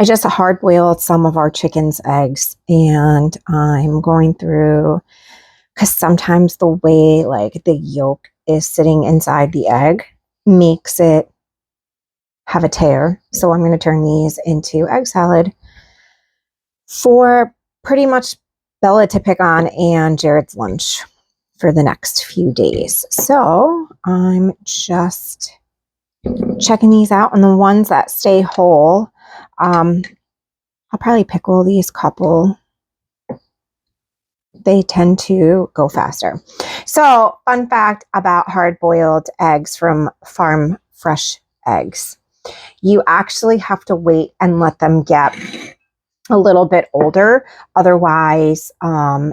I just hard boiled some of our chicken's eggs, and I'm going through, because sometimes the way like the yolk is sitting inside the egg makes it have a tear. So I'm going to turn these into egg salad for pretty much Bella to pick on and Jared's lunch for the next few days. So I'm just checking these out, and the ones that stay whole, I'll probably pickle these couple. They tend to go faster. So, fun fact about hard-boiled eggs from farm fresh eggs. You actually have to wait and let them get a little bit older. Otherwise,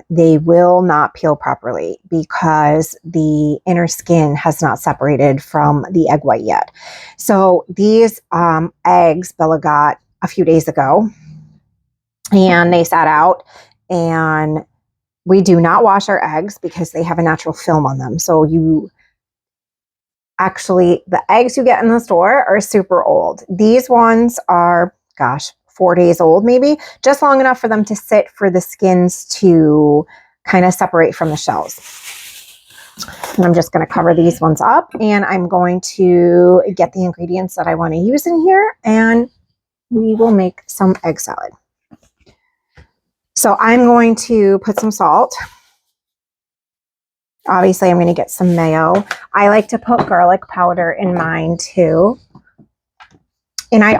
they will not peel properly because the inner skin has not separated from the egg white yet. So these eggs Bella got a few days ago, and they sat out, and we do not wash our eggs because they have a natural film on them. So the eggs you get in the store are super old. These ones are, gosh, 4 days old, maybe, just long enough for them to sit for the skins to kind of separate from the shells. And I'm just going to cover these ones up, and I'm going to get the ingredients that I want to use in here, and we will make some egg salad. So I'm going to put some salt. Obviously, I'm going to get some mayo. I like to put garlic powder in mine too. And I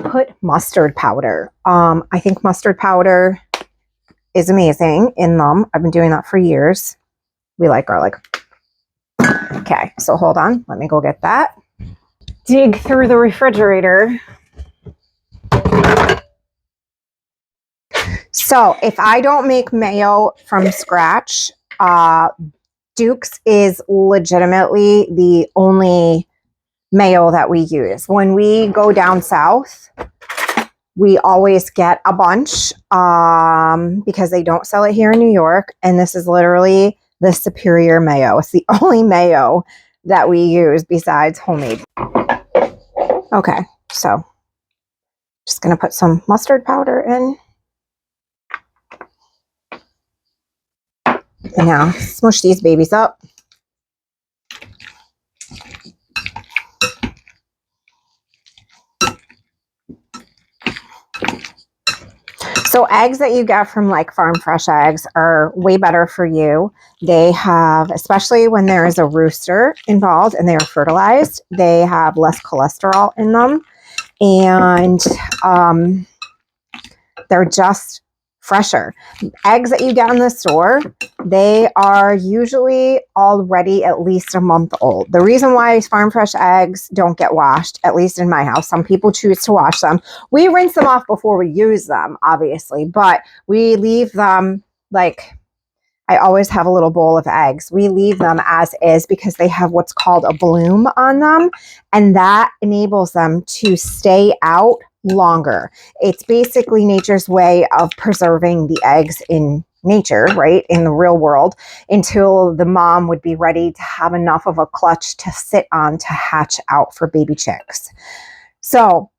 put mustard powder. I think mustard powder is amazing in them. I've been doing that for years. We like garlic. Okay, so hold on. Let me go get that. Dig through the refrigerator. So if I don't make mayo from scratch, Duke's is legitimately the only mayo that we use. When we go down south, we always get a bunch because they don't sell it here in New York. And this is literally the superior mayo. It's the only mayo that we use besides homemade. Okay, so just going to put some mustard powder in. And now smush these babies up. So eggs that you get from like farm fresh eggs are way better for you. They have, especially when there is a rooster involved and they are fertilized, they have less cholesterol in them. And they're just fresher. Eggs that you get in the store, they are usually already at least a month old. The reason why farm fresh eggs don't get washed, at least in my house, some people choose to wash them. We rinse them off before we use them, obviously, but we leave them like, I always have a little bowl of eggs. We leave them as is because they have what's called a bloom on them, and that enables them to stay out longer. It's basically nature's way of preserving the eggs in nature, right, in the real world, until the mom would be ready to have enough of a clutch to sit on to hatch out for baby chicks. So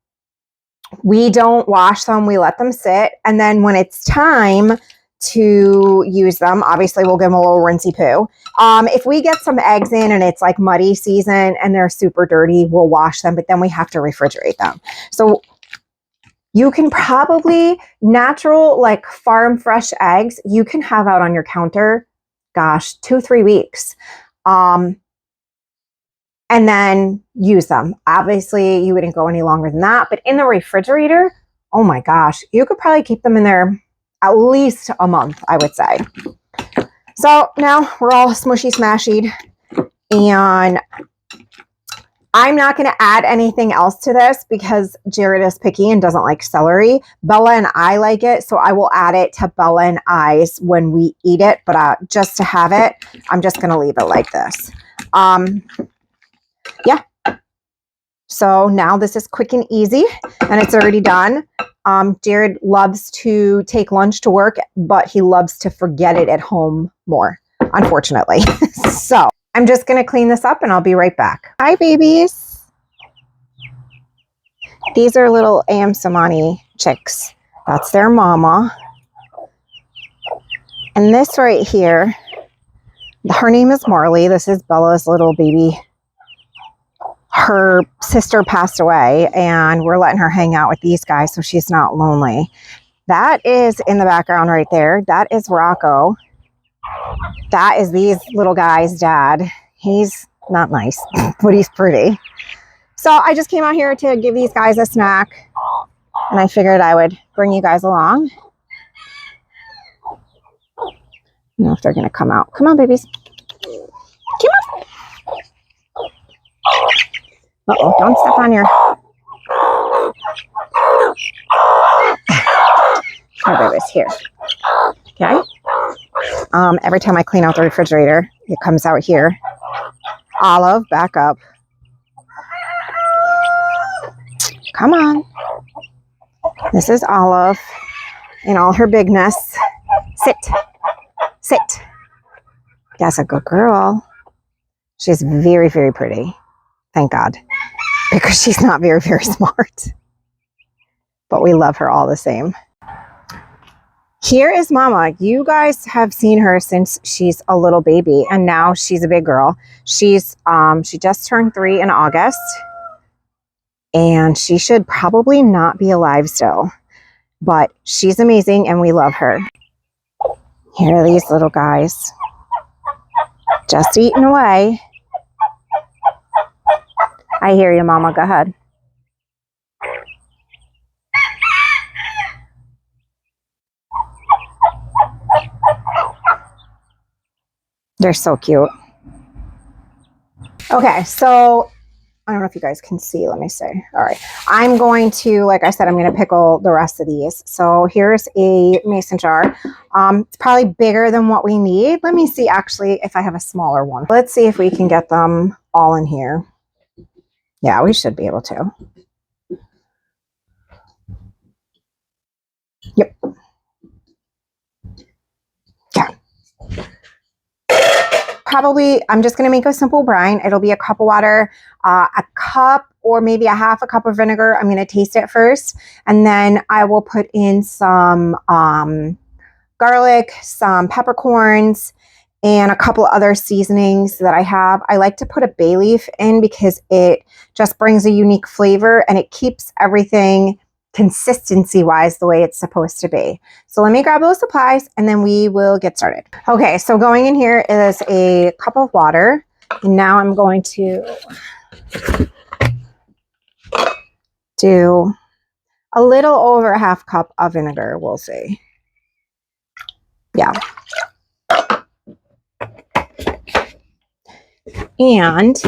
we don't wash them, we let them sit, and then when it's time to use them, obviously we'll give them a little rinsey poo. If we get some eggs in and it's like muddy season and they're super dirty, we'll wash them, but then we have to refrigerate them. So you can probably, natural, like farm fresh eggs, you can have out on your counter, gosh, 2-3 weeks. And then use them. Obviously, you wouldn't go any longer than that. But in the refrigerator, oh my gosh, you could probably keep them in there at least a month, I would say. So now we're all smushy smashied. And I'm not going to add anything else to this because Jared is picky and doesn't like celery. Bella and I like it, so I will add it to Bella and I's when we eat it. But just to have it, I'm just going to leave it like this. Yeah. So now this is quick and easy, and it's already done. Jared loves to take lunch to work, but he loves to forget it at home more, unfortunately. So I'm just going to clean this up and I'll be right back. Hi, babies. These are little Amsamani chicks. That's their mama. And this right here, her name is Marley. This is Bella's little baby. Her sister passed away, and we're letting her hang out with these guys so she's not lonely. That is in the background right there. That is Rocco. That is these little guys' dad. He's not nice, but he's pretty. So I just came out here to give these guys a snack, and I figured I would bring you guys along. I don't know if they're going to come out. Come on, babies. Come on. Uh-oh, don't step on your... Here, babies, here. Okay. Every time I clean out the refrigerator, it comes out here. Olive, back up. Come on. This is Olive in all her bigness. Sit. Sit. That's a good girl. She's very, very pretty. Thank God. Because she's not very, very smart. But we love her all the same. Here is Mama. You guys have seen her since she's a little baby, and now she's a big girl. She just turned 3 in August, and she should probably not be alive still, but she's amazing and we love her. Here are these little guys, just eating away. I hear you, Mama. Go ahead. They're so cute. Okay, so I don't know if you guys can see. Let me see. All right. I'm going to, like I said, I'm going to pickle the rest of these. So here's a mason jar. It's probably bigger than what we need. Let me see actually if I have a smaller one. Let's see if we can get them all in here. Yeah, we should be able to. Yep. Yeah. Probably, I'm just going to make a simple brine. It'll be a cup of water, a cup or maybe a half a cup of vinegar. I'm going to taste it first. And then I will put in some garlic, some peppercorns, and a couple other seasonings that I have. I like to put a bay leaf in because it just brings a unique flavor and it keeps everything consistency-wise the way it's supposed to be. So let me grab those supplies and then we will get started. Okay, so going in here is a cup of water. And now I'm going to do a little over a half cup of vinegar, we'll see. Yeah. And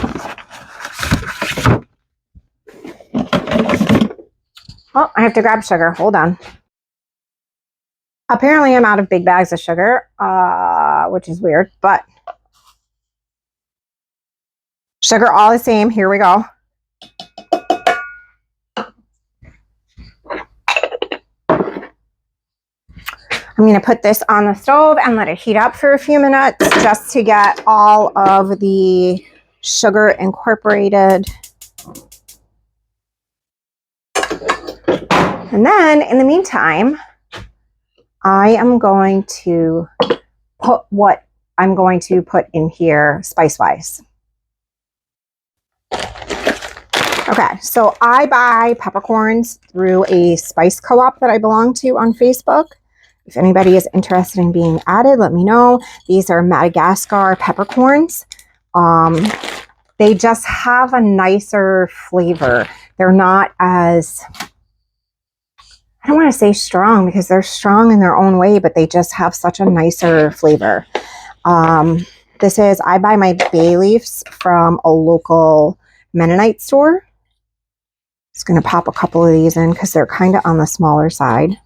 oh, I have to grab sugar. Hold on. Apparently, I'm out of big bags of sugar, which is weird, but sugar all the same. Here we go. I'm going to put this on the stove and let it heat up for a few minutes just to get all of the sugar incorporated. And then in the meantime, I am going to put what I'm going to put in here spice-wise. Okay, so I buy peppercorns through a spice co-op that I belong to on Facebook. If anybody is interested in being added, let me know. These are Madagascar peppercorns. They just have a nicer flavor. They're not as, I don't want to say strong because they're strong in their own way, but they just have such a nicer flavor. I buy my bay leaves from a local Mennonite store. Just going to pop a couple of these in because they're kind of on the smaller side.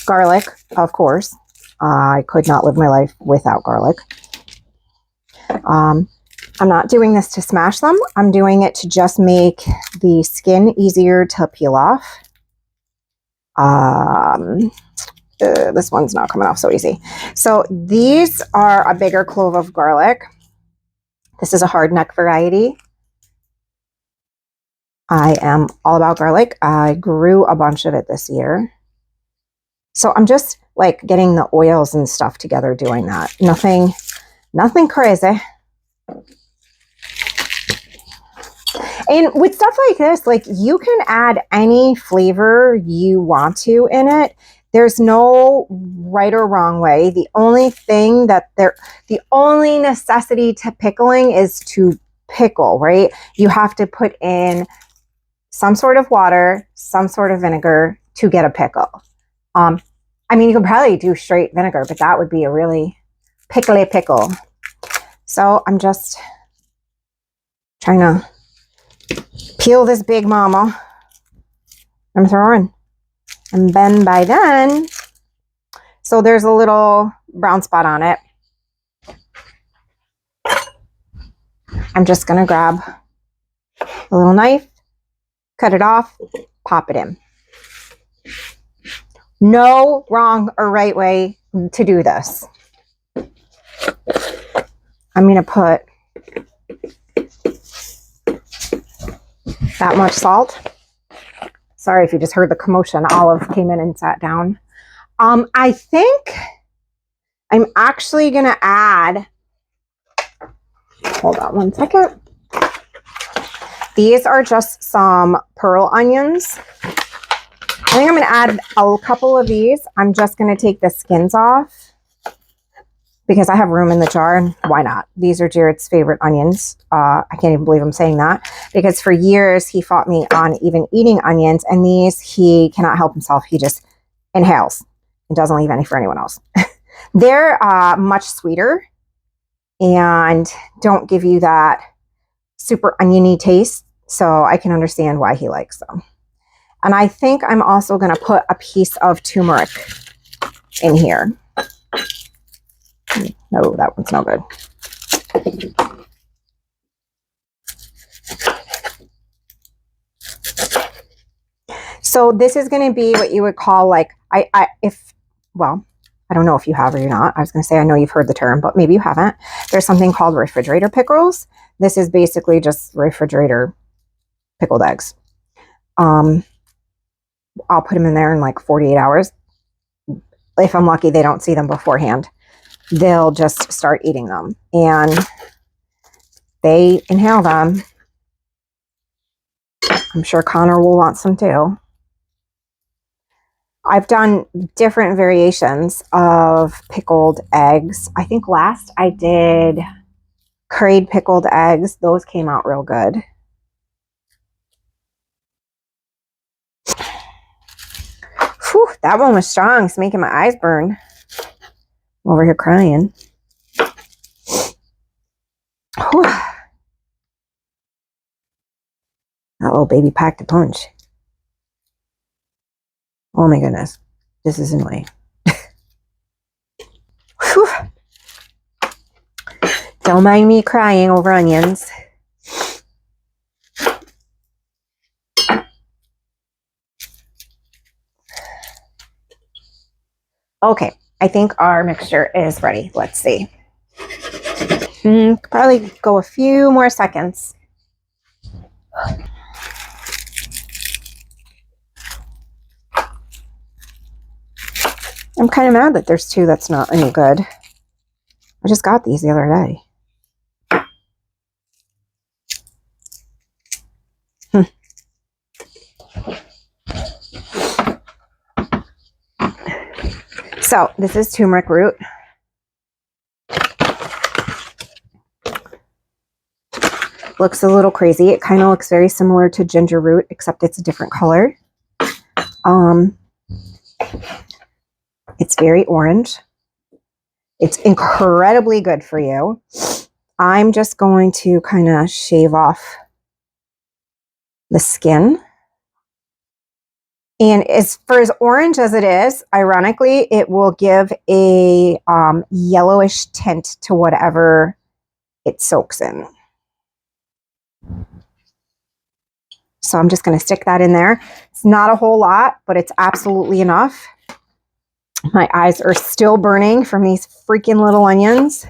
Garlic, of course. I could not live my life without garlic. I'm not doing this to smash them. I'm doing it to just make the skin easier to peel off. This one's not coming off so easy. So these are a bigger clove of garlic. This is a hard neck variety. I am all about garlic. I grew a bunch of it this year. So I'm just like getting the oils and stuff together doing that. Nothing crazy. And with stuff like this, like you can add any flavor you want to in it. There's no right or wrong way. The only necessity to pickling is to pickle, right? You have to put in some sort of water, some sort of vinegar to get a pickle. I mean, you could probably do straight vinegar, but that would be a really pickly pickle. So I'm just trying to peel this big mama. I'm throwing. And then by then, so there's a little brown spot on it. I'm just going to grab a little knife, cut it off, pop it in. No wrong or right way to do this. I'm going to put that much salt. Sorry if you just heard the commotion. Olive came in and sat down. I think I'm actually going to add, hold on one second. These are just some pearl onions. I think I'm going to add a couple of these. I'm just going to take the skins off because I have room in the jar, and why not? These are Jared's favorite onions. I can't even believe I'm saying that because for years he fought me on even eating onions, and these he cannot help himself. He just inhales and doesn't leave any for anyone else. They're much sweeter and don't give you that super oniony taste, so I can understand why he likes them. And I think I'm also going to put a piece of turmeric in here. No, that one's no good. So this is going to be what you would call like, well, I don't know if you have or you're not. I was going to say, I know you've heard the term, but maybe you haven't. There's something called refrigerator pickles. This is basically just refrigerator pickled eggs. I'll put them in there in like 48 hours. If I'm lucky, they don't see them beforehand. They'll just start eating them. And they inhale them. I'm sure Connor will want some too. I've done different variations of pickled eggs. I think last I did curried pickled eggs. Those came out real good. Whew, that one was strong. It's making my eyes burn. I'm over here crying. Whew. That little baby packed a punch. Oh my goodness. This is annoying. Whew. Don't mind me crying over onions. Okay, I think our mixture is ready. Let's see. Probably go a few more seconds. I'm kind of mad that there's two that's not any good. I just got these the other day. So this is turmeric root. Looks a little crazy. It kind of looks very similar to ginger root, except it's a different color. It's very orange. It's incredibly good for you. I'm just going to kind of shave off the skin. And as orange as it is, ironically, it will give a yellowish tint to whatever it soaks in. So I'm just going to stick that in there. It's not a whole lot, but it's absolutely enough. My eyes are still burning from these freaking little onions.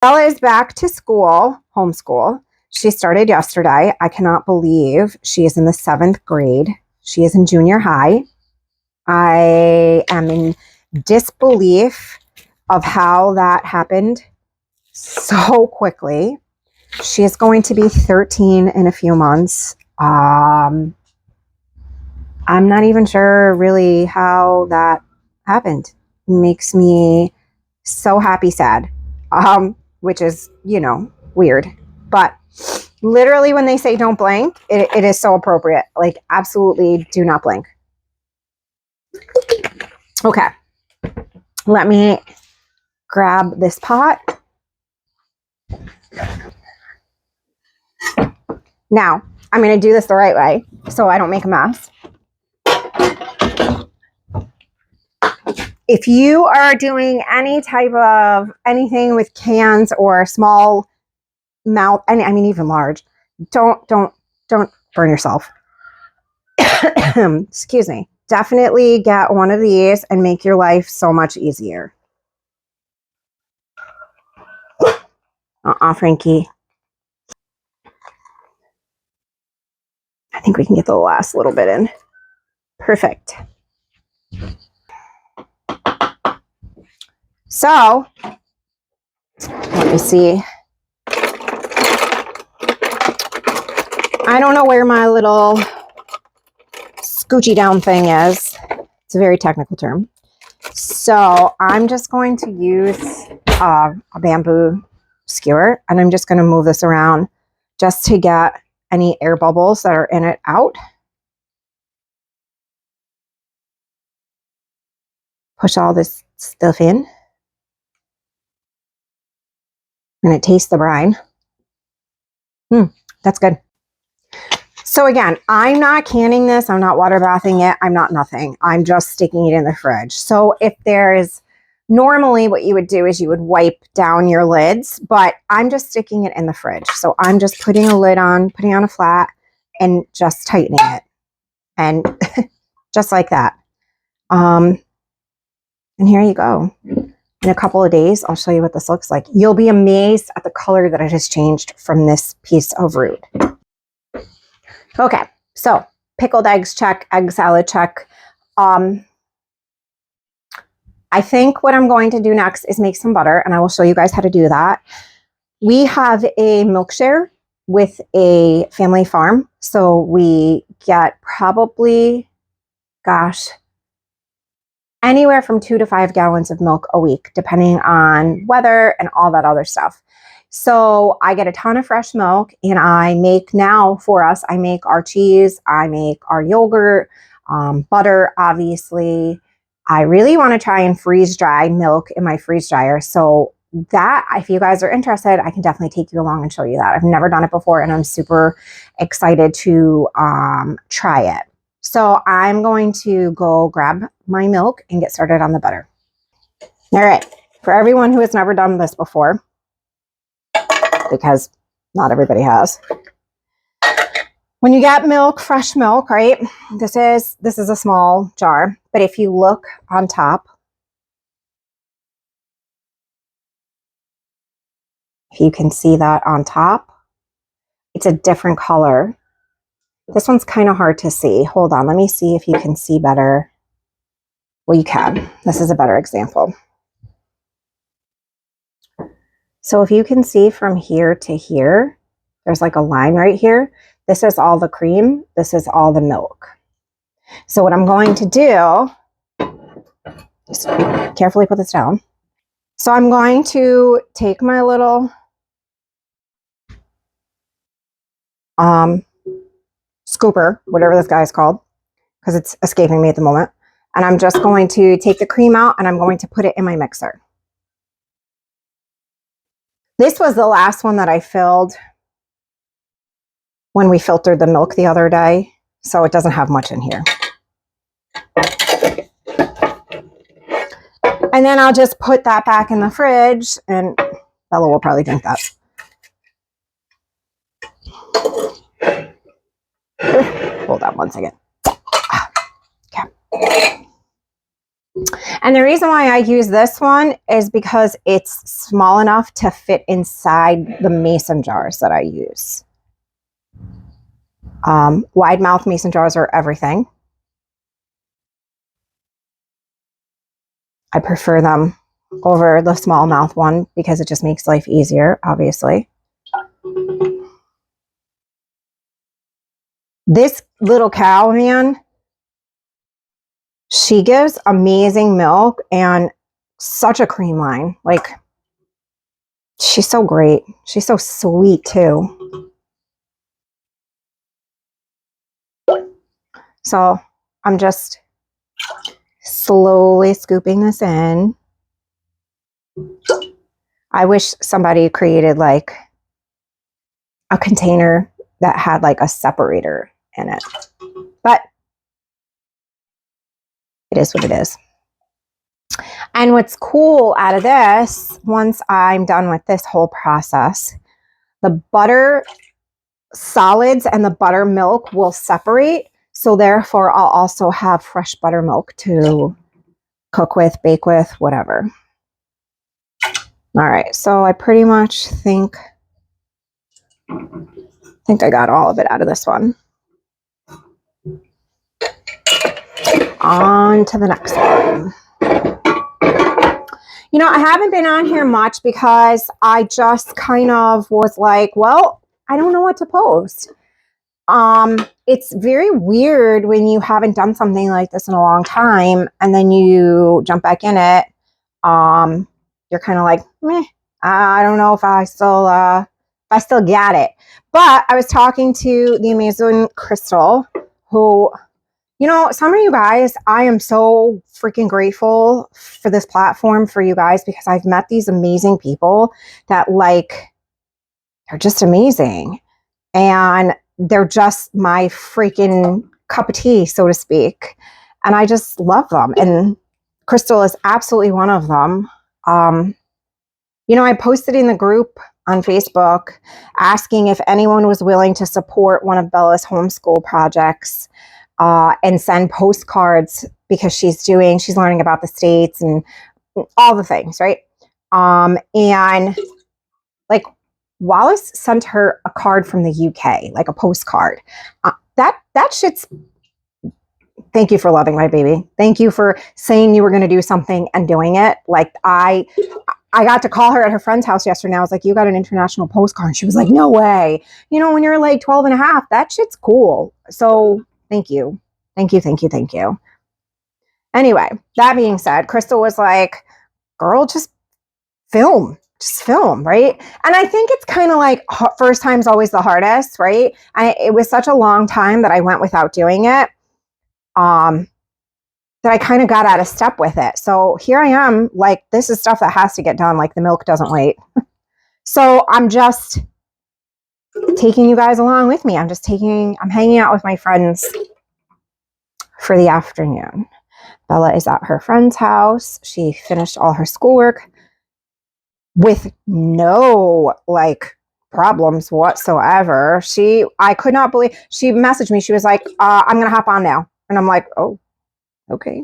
Bella is back to school, homeschool. She started yesterday. I cannot believe she is in the 7th grade. She is in junior high. I am in disbelief of how that happened so quickly. She is going to be 13 in a few months. I'm not even sure really how that happened. It makes me so happy, sad, which is, weird. But literally when they say don't blink, it is so appropriate. Like, absolutely do not blink. Okay. Let me grab this pot. Now, I'm going to do this the right way so I don't make a mess. If you are doing any type of anything with cans or small mouth, I mean even large, don't burn yourself. Excuse me. Definitely get one of these and make your life so much easier. Frankie. I think we can get the last little bit in. Perfect. So, let me see. I don't know where my little scoochy down thing is. It's a very technical term. So I'm just going to use a bamboo skewer, and I'm just going to move this around just to get any air bubbles that are in it out. Push all this stuff in. I'm going to taste the brine. That's good. So again, I'm not canning this. I'm not water bathing it. I'm not nothing. I'm just sticking it in the fridge. So if there's normally what you would do is you would wipe down your lids, but I'm just sticking it in the fridge. So I'm just putting a lid on, putting on a flat, and just tightening it. And just like that. And here you go. In a couple of days, I'll show you what this looks like. You'll be amazed at the color that it has changed from this piece of root. Okay, so pickled eggs, check. Egg salad, check. I think what I'm going to do next is make some butter, and I will show you guys how to do that. We have a milk share with a family farm, so we get probably, anywhere from 2 to 5 gallons of milk a week, depending on weather and all that other stuff. So I get a ton of fresh milk, and I make I make our cheese, I make our yogurt, butter, obviously. I really want to try and freeze dry milk in my freeze dryer. So that, if you guys are interested, I can definitely take you along and show you that. I've never done it before, and I'm super excited to try it. So I'm going to go grab my milk and get started on the butter. All right, for everyone who has never done this before, because not everybody has. When you get milk, fresh milk, right? This is a small jar, but if you look on top, if you can see that on top, it's a different color. This one's kind of hard to see. Hold on, let me see if you can see better. Well, you can. This is a better example. So if you can see from here to here, there's like a line right here. This is all the cream. This is all the milk. So what I'm going to do, just carefully put this down. So I'm going to take my little scooper, whatever this guy is called, because it's escaping me at the moment. And I'm just going to take the cream out, and I'm going to put it in my mixer. This was the last one that I filled when we filtered the milk the other day, so it doesn't have much in here. And then I'll just put that back in the fridge, and Bella will probably drink that. Hold on one second. Okay. And the reason why I use this one is because it's small enough to fit inside the mason jars that I use. Wide mouth mason jars are everything. I prefer them over the small mouth one because it just makes life easier, obviously. This little cow, man, she gives amazing milk and such a cream line. Like, she's so great. She's so sweet too. So I'm just slowly scooping this in. I wish somebody created like a container that had like a separator in it, but it is what it is. And what's cool out of this, once I'm done with this whole process, the butter solids and the buttermilk will separate. So therefore, I'll also have fresh buttermilk to cook with, bake with, whatever. All right, so I pretty much think I got all of it out of this one. On to the next one. You know, I haven't been on here much because I just kind of was like, well, I don't know what to post. It's very weird when you haven't done something like this in a long time and then you jump back in it. You're kind of like, meh, I don't know if I still get it. But I was talking to the amazing Crystal, who, you know, some of you guys, I am so freaking grateful for this platform for you guys because I've met these amazing people that like, they're just amazing. And they're just my freaking cup of tea, so to speak. And I just love them. And Crystal is absolutely one of them. You know, I posted in the group on Facebook asking if anyone was willing to support one of Bella's homeschool projects and send postcards because she's learning about the states and all the things, right? And like Wallace sent her a card from the UK, like a postcard. That shit's, thank you for loving my baby. Thank you for saying you were going to do something and doing it. Like I got to call her at her friend's house yesterday. I was like, you got an international postcard. And she was like, no way. You know, when you're like 12 and a half, that shit's cool. So thank you. Thank you, thank you, thank you. Anyway, that being said, Crystal was like, girl, just film, right? And I think it's kind of like first time's always the hardest, right? It was such a long time that I went without doing it, that I kind of got out of step with it. So here I am, like, this is stuff that has to get done. Like, the milk doesn't wait. So I'm just taking you guys along with me. I'm hanging out with my friends for the afternoon. Bella is at her friend's house. She finished all her schoolwork with no like problems whatsoever. I could not believe, she messaged me. She was like, I'm going to hop on now. And I'm like, oh, okay.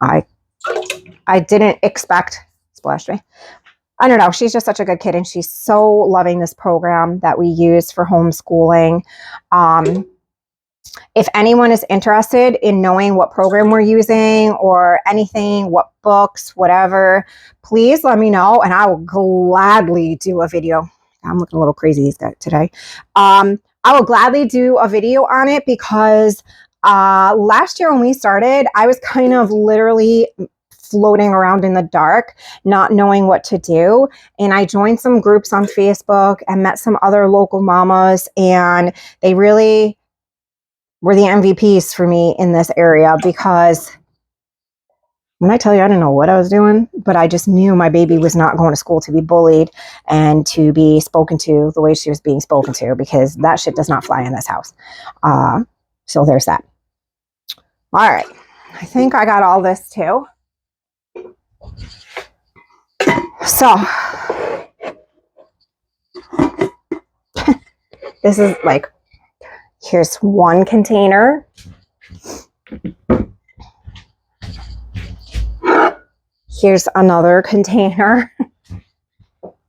I didn't expect, splashed me. I don't know. She's just such a good kid and she's so loving this program that we use for homeschooling. If anyone is interested in knowing what program we're using or anything, what books, whatever, please let me know and I will gladly do a video. I'm looking a little crazy today. I will gladly do a video on it because last year when we started, I was kind of literally floating around in the dark, not knowing what to do. And I joined some groups on Facebook and met some other local mamas, and they really were the MVPs for me in this area because when I tell you I didn't know what I was doing, but I just knew my baby was not going to school to be bullied and to be spoken to the way she was being spoken to, because that shit does not fly in this house. So there's that. All right. I think I got all this too. So this is like, here's one container. Here's another container.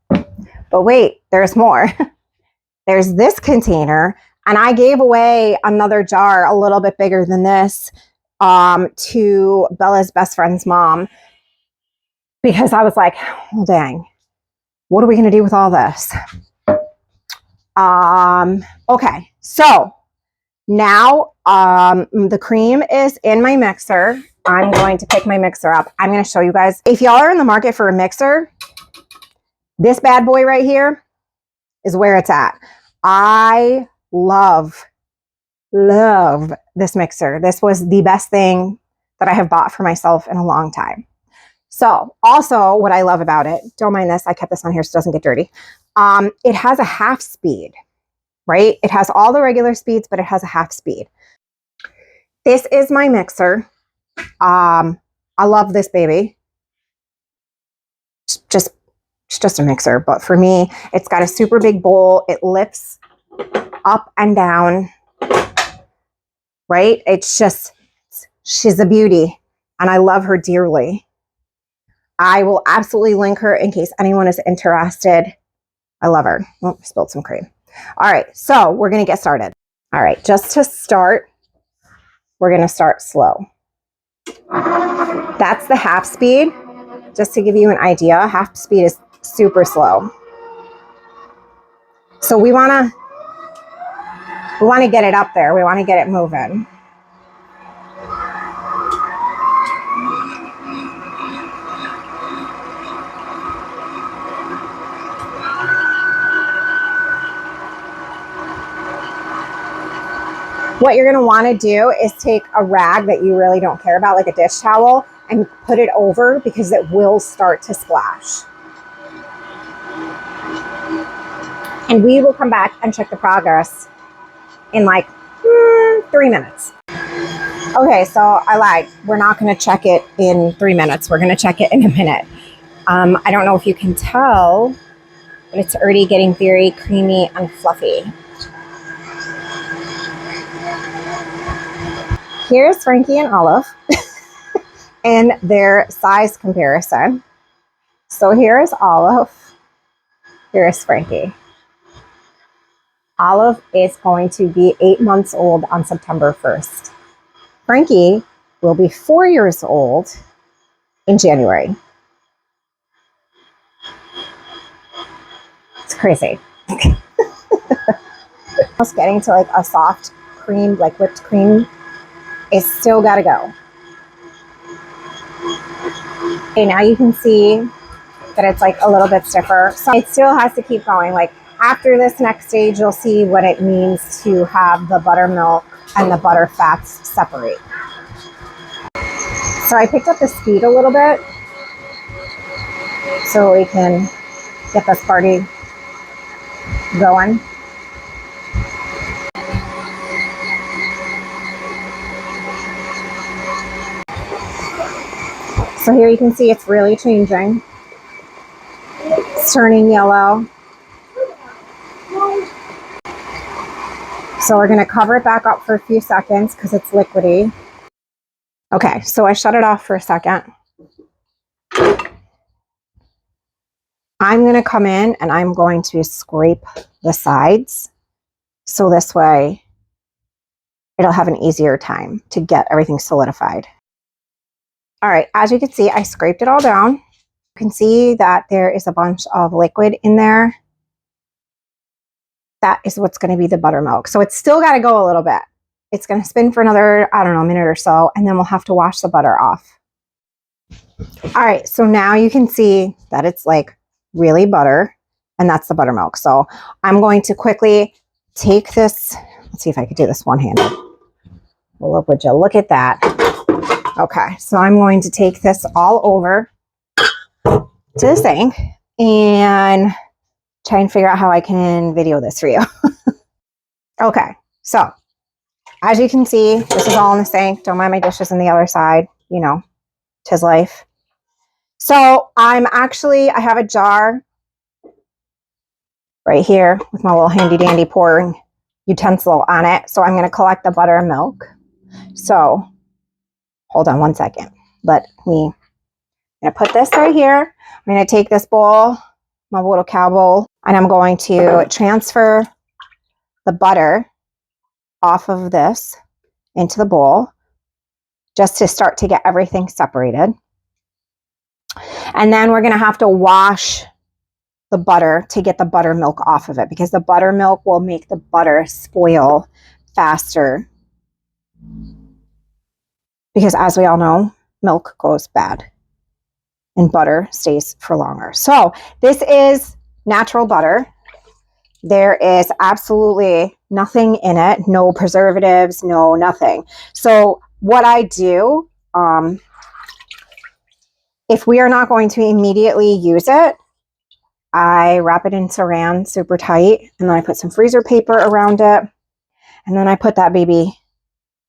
But wait, there's more. There's this container, and I gave away another jar a little bit bigger than this to Bella's best friend's mom, because I was like, well, dang, what are we going to do with all this? Okay, so now the cream is in my mixer. I'm going to pick my mixer up. I'm going to show you guys. If y'all are in the market for a mixer, this bad boy right here is where it's at. I love this mixer. This was the best thing that I have bought for myself in a long time. So also what I love about it, don't mind this, I kept this on here so it doesn't get dirty. It has a half speed, right? It has all the regular speeds, but it has a half speed. This is my mixer. I love this baby. It's just a mixer, but for me, it's got a super big bowl. It lifts up and down, right? It's just, she's a beauty, and I love her dearly. I will absolutely link her in case anyone is interested. I love her. Oh, I spilled some cream. All right, so we're going to get started. All right, just to start, we're going to start slow. That's the half speed. Just to give you an idea, half speed is super slow. So we want to get it up there. We want to get it moving. What you're going to want to do is take a rag that you really don't care about, like a dish towel, and put it over, because it will start to splash. And we will come back and check the progress in like 3 minutes. Okay, so I lied. We're not going to check it in 3 minutes. We're going to check it in a minute. I don't know if you can tell, but it's already getting very creamy and fluffy. Here's Frankie and Olive in their size comparison. So here's Olive. Here's Frankie. Olive is going to be 8 months old on September 1st. Frankie will be 4 years old in January. It's crazy. Almost getting to like a soft cream, like whipped cream. It's still got to go. Okay, now you can see that it's like a little bit stiffer. So it still has to keep going. Like after this next stage, you'll see what it means to have the buttermilk and the butter fats separate. So I picked up the speed a little bit so we can get this party going. So here you can see it's really changing. It's turning yellow. So we're going to cover it back up for a few seconds because it's liquidy. Okay, so I shut it off for a second. I'm going to come in and I'm going to scrape the sides. So this way it'll have an easier time to get everything solidified. All right, as you can see, I scraped it all down. You can see that there is a bunch of liquid in there. That is what's going to be the buttermilk. So it's still got to go a little bit. It's going to spin for another, I don't know, minute or so, and then we'll have to wash the butter off. All right, so now you can see that it's like really butter, and that's the buttermilk. So I'm going to quickly take this. Let's see if I could do this one-handed. Well, would you look at that? Okay, so I'm going to take this all over to the sink and try and figure out how I can video this for you. Okay, so as you can see, this is all in the sink. Don't mind my dishes on the other side. You know, 'tis life. So I have a jar right here with my little handy dandy pouring utensil on it. So I'm going to collect the butter and milk. So hold on one second. Let me I'm going to put this right here. I'm going to take this bowl, my little cow bowl, and I'm going to transfer the butter off of this into the bowl just to start to get everything separated. And then we're going to have to wash the butter to get the buttermilk off of it, because the buttermilk will make the butter spoil faster. Because as we all know, milk goes bad and butter stays for longer. So this is natural butter. There is absolutely nothing in it, no preservatives, no nothing. So what I do, if we are not going to immediately use it, I wrap it in saran super tight, and then I put some freezer paper around it, and then I put that baby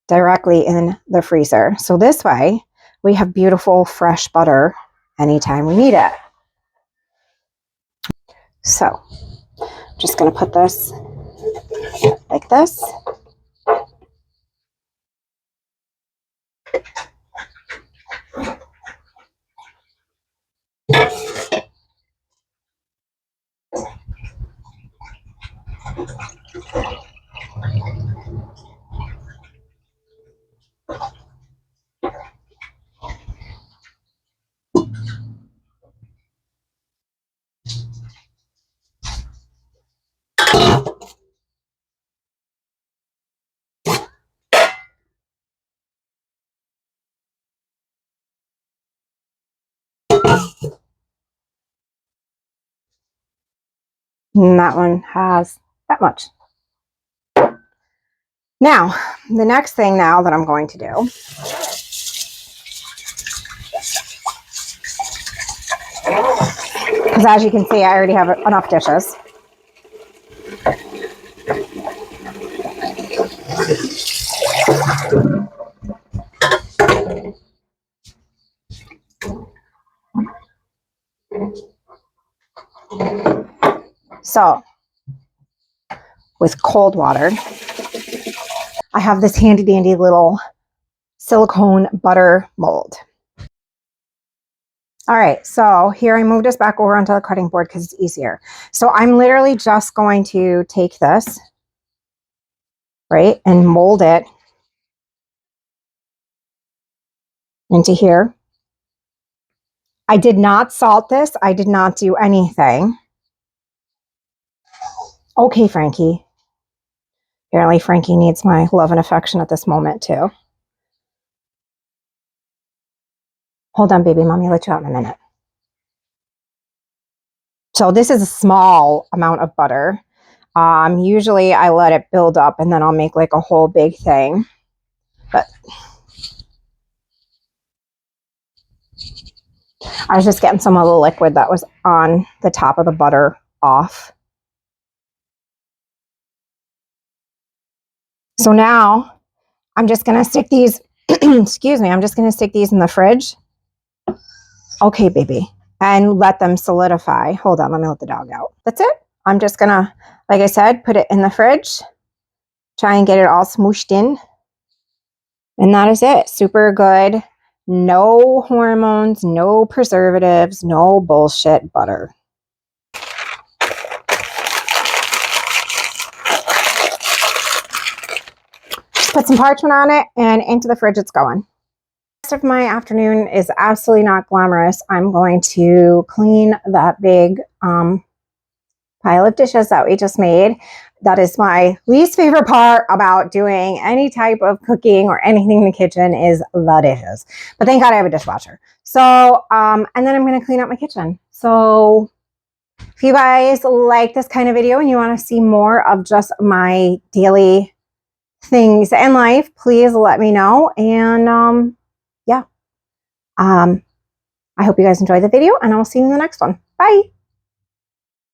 directly in the freezer. So this way we have beautiful fresh butter anytime we need it. So just going to put this like this. And that one has that much. Now, the next thing now that I'm going to do because as you can see, I already have enough dishes. So, with cold water, I have this handy dandy little silicone butter mold. All right, so here I moved this back over onto the cutting board because it's easier. So I'm literally just going to take this, right, and mold it into here. I did not salt this. I did not do anything. Okay, Frankie. Apparently Frankie needs my love and affection at this moment too. Hold on, baby. Mommy will let you out in a minute. So this is a small amount of butter. Usually I let it build up and then I'll make like a whole big thing. But I was just getting some of the liquid that was on the top of the butter off. So now I'm just going to stick these, excuse me, I'm just going to stick these in the fridge. Okay, baby. And let them solidify. Hold on, let me let the dog out. That's it. I'm just going to, like I said, put it in the fridge. Try and get it all smooshed in. And that is it. Super good. No hormones, no preservatives, no bullshit butter. Put some parchment on it and into the fridge it's going. The rest of my afternoon is absolutely not glamorous. I'm going to clean that big pile of dishes that we just made. That is my least favorite part about doing any type of cooking or anything in the kitchen is the dishes. But thank God I have a dishwasher. So, and then I'm going to clean up my kitchen. So if you guys like this kind of video and you want to see more of just my daily things in life, please let me know. And yeah, I hope you guys enjoyed the video and I'll see you in the next one. Bye.